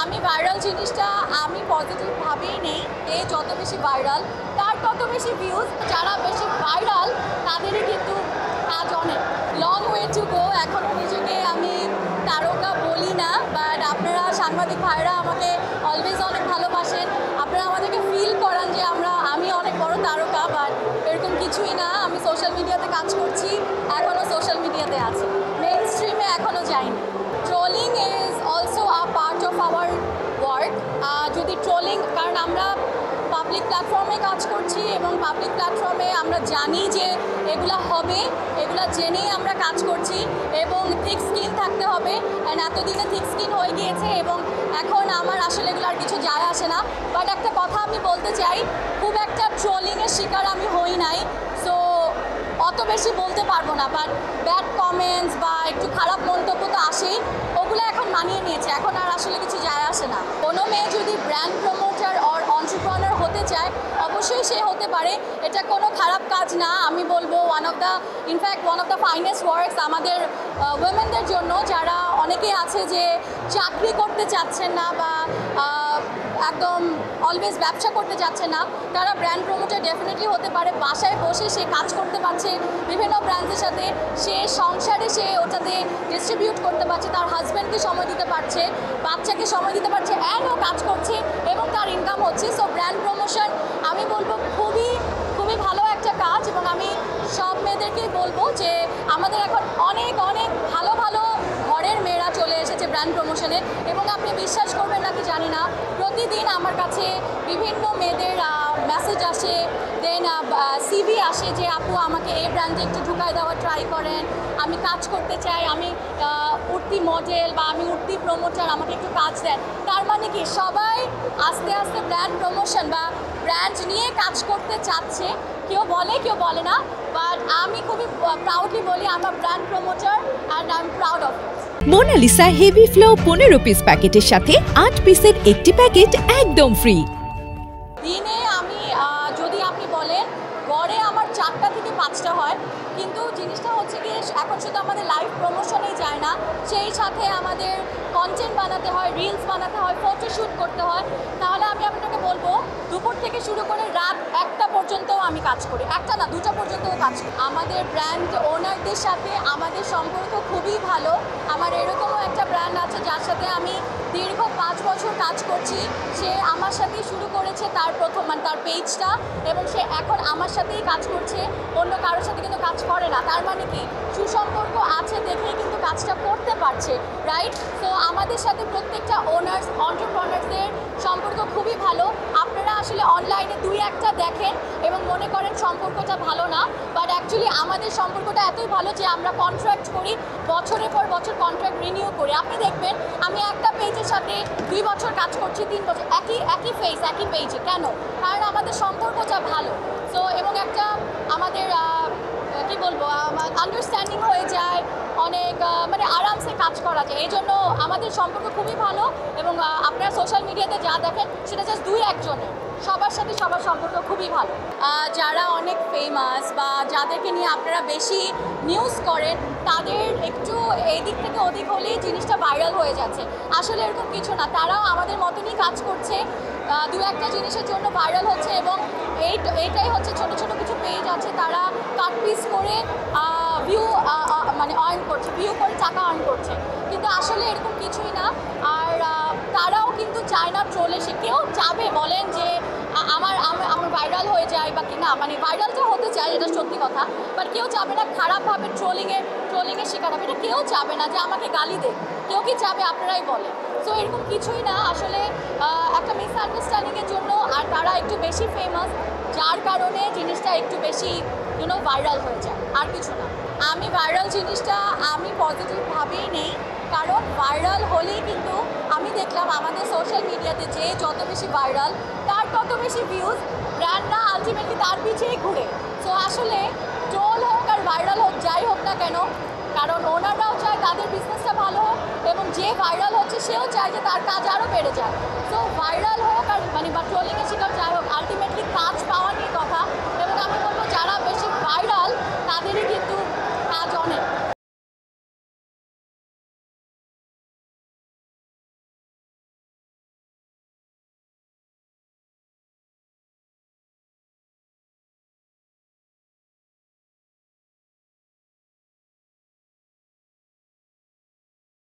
আমি ভাইরাল জিনিসটা আমি পজিটিভ ভাবেই নেই। এ যত বেশি ভাইরাল তার তত বেশি ভিউজ। যারা বেশি ভাইরাল তাদেরই কিন্তু কাজ অনেক। Long way to go. এখনও নিজেকে আমি তারকা বলি না, বাট আপনারা সাংবাদিক ভাইরা আমাকে অলওয়েজ অনেক ভালোবাসেন। আপনারা আমাদেরকে ফিল করান যে আমি অনেক বড় তারকা, বাট এরকম কিছুই না। আমি সোশ্যাল মিডিয়াতে কাজ করছি, এখনও সোশ্যাল মিডিয়াতে আছি, মেইন স্ট্রিমে এখনও যাইনি। Trolling is also a part of our work. যদি ট্রোলিং, কারণ আমরা পাবলিক প্ল্যাটফর্মে কাজ করছি এবং পাবলিক প্ল্যাটফর্মে আমরা জানি যে এগুলা হবে, এগুলা জেনেই আমরা কাজ করছি এবং থিক স্কিন থাকতে হবে। অ্যান্ড এতদিনে থিক স্কিন হয়ে গিয়েছে এবং এখন আমার আসলে এগুলো আর কিছু যায় আসে না। বাট একটা কথা আমি বলতে চাই, খুব একটা ট্রোলিংয়ের শিকার আমি হই নাই, সো অত বেশি বলতে পারবো না। বাট ব্যাড কমেন্টস বা একটু খারাপ মন্তব্য তো আসেই, ওগুলো এখন মানিয়ে নিয়েছে, এখন আর আসলে কিছু যায় আসে না। কোনো মেয়ে যদি ব্র্যান্ড প্রমোটার অর অন্টারপ্রেনার হতে চায় অবশ্যই সে হতে পারে, এটা কোনো খারাপ কাজ না। আমি বলবো one of the finest works আমাদের উইমেনদের জন্য, যারা অনেকেই আছে যে চাকরি করতে চাচ্ছেন না বা একদম অলওয়েজ ব্যবসা করতে যাচ্ছে না, তারা ব্র্যান্ড প্রমোটার ডেফিনেটলি হতে পারে। বাসায় বসে সে কাজ করতে পারছে বিভিন্ন ব্র্যান্ডের সাথে, সে সংসারে সে ওটাতে ডিস্ট্রিবিউট করতে পারছে, তার হাজব্যান্ডকে সময় দিতে পারছে, বাচ্চাকে সময় দিতে পারছে, অ্যান্ড ও কাজ করছে এবং তার ইনকাম হচ্ছে। সো ব্র্যান্ড প্রমোশন আমি বলবো খুবই খুবই ভালো একটা কাজ এবং আমি সব মেয়েদেরকেই বলবো যে আমাদের এখন অনেক অনেক ভালো ভালো ঘরের মেয়েরা চলে এসেছে ব্র্যান্ড প্রমোশনে। এবং আপনি বিশ্বাস করবেন নাকি জানি না, প্রতিদিন আমার কাছে বিভিন্ন মেয়েদের মেসেজ আসে, দেন সিভি আসে যে আপু আমাকে এই ব্র্যান্ডে একটু ঢুকাই দেওয়া ট্রাই করেন, আমি কাজ করতে চাই, আমি উঠতি মডেল বা আমি উঠতি প্রমোটার, আমাকে একটু কাজ দেন। তার মানে কি সবাই আস্তে আস্তে ব্র্যান্ড প্রমোশন বা ব্র্যান্ড নিয়ে কাজ করতে চাচ্ছে। কেউ বলে কেউ বলে না, বাট আমি খুবই প্রাউডলি বলি আমার brand promoter and I am proud of it. Monalisa heavy flow 15 piece প্যাকেটের সাথে 8 পিসের একটি প্যাকেট একদম ফ্রি। দিনে আমি যদি আপনি বলেন গড়ে আমার 4টা থেকে 5টা হয়, কিন্তু জিনিসটা হচ্ছে কি এখন শুধু আমাদের লাইভ প্রমোশনেই যায় না, সেই সাথে আমাদের কন্টেন্ট বানাতে হয়, রিলস বানাতে হয়, ফটোশ্যুট করতে হয়। তাহলে আমি আপনাকে বলবো দুপুর থেকে শুরু করে রাত 1টা পর্যন্তও আমি কাজ করি, 1টা না 2টা পর্যন্তও কাজ করি। আমাদের ব্র্যান্ড ওনারদের সাথে আমাদের সম্পর্ক খুবই ভালো। আমার এরকমও একটা ব্র্যান্ড আছে যার সাথে আমি দীর্ঘ 5 বছর কাজ করছি। সে আমার সাথেই শুরু করেছে তার তার পেজটা এবং সে এখন আমার সাথেই কাজ করছে, অন্য কারোর সাথে কিন্তু কাজ করে না। তার মানে কি সুসম্পর্ক আছে দেখেই কিন্তু কাজটা করতে পারছে, রাইট? তো আমাদের সাথে প্রত্যেকটা ওনার্স অন্টারপ্রেনারদের সম্পর্ক খুবই ভালো। আপনারা আসলে অনলাইনে 2-1টা দেখেন এবং মনে করেন সম্পর্কটা ভালো না, বাট অ্যাকচুয়ালি আমাদের সম্পর্কটা এতই ভালো যে আমরা কন্ট্রাক্ট করি, বছরের পর বছর কন্ট্রাক্ট রিনিউ করি। আপনি দেখবেন আমি একটা পেজের সাথে 2 বছর কাজ করছি, 3 বছর একই ফেস একই পেজে। কেন? কারণ আমাদের সম্পর্কটা ভালো। সো এবং একটা আমাদের কি বলবো আন্ডারস্ট্যান্ডিং হয়ে যায়, অনেক মানে আরামসে কাজ করা যায়। এই জন্য আমাদের সম্পর্ক খুবই ভালো এবং আপনারা সোশ্যাল মিডিয়াতে যা দেখেন সেটা জাস্ট 2-1 জনের, সবার সাথে সবার সম্পর্ক খুবই ভালো। যারা অনেক ফেমাস বা যাদেরকে নিয়ে আপনারা বেশি নিউজ করেন তাদের একটু এদিক থেকে ওদিক হলেই জিনিসটা ভাইরাল হয়ে যাচ্ছে। আসলে এরকম কিছু না, তারাও আমাদের মতনই কাজ করছে, 2-1টা জিনিসের জন্য ভাইরাল হচ্ছে এবং এইটাই হচ্ছে ছোটো ছোটো কিছু পেজ আছে তারা কাট পিস করে ভিউ মানে আর্ন করছে, ভিউ করে টাকা আর্ন করছে, কিন্তু আসলে এরকম কিছুই না। আর তারাও কিন্তু চায় না ট্রোলে, সে কেউ চাবে বলেন যে আমার ভাইরাল হয়ে যায় বা কি না, মানে ভাইরালটা হতে চায়, এটা সত্যি কথা, বাট কেউ চাবে না খারাপভাবে ট্রোলিংয়ের শিকার হবে, এটা কেউ চাবে না যে আমাকে গালি দেয়, কেউ কি চাবে? আপনারাই বলে। সো এরকম কিছুই না, আসলে একটা মিসআন্ডারস্ট্যান্ডিংয়ের জন্য আর তারা একটু বেশি ফেমাস, যার কারণে জিনিসটা একটু বেশি ভাইরাল হয়ে যায়, আর কিছু না। আমি ভাইরাল জিনিসটা আমি পজিটিভভাবেই নেই, কারণ ভাইরাল হলেই কিন্তু আমি দেখলাম আমাদের সোশ্যাল মিডিয়াতে যে যত বেশি ভাইরাল তার তত বেশি ভিউজ, ব্র্যান্ডরা আলটিমেটলি তার পিছিয়েই ঘুরে। সো আসলে ট্রোল হোক আর ভাইরাল হোক যাই হোক না কেন, কারণ ওনাররাও চায় তাদের বিজনেসটা ভালো হোক এবং যে ভাইরাল হচ্ছে সেও চায় যে তার কাজ আরও বেড়ে যায়। সো ভাইরাল হোক আর বা ট্রোলিংয়ের শিকার যাই হোক, আলটিমেটলি কাজ পাওয়া নিয়ে কথা। এবং আমি বলবো যারা বেশি ভাইরাল তাদেরই কিন্তু কাজ অনেক।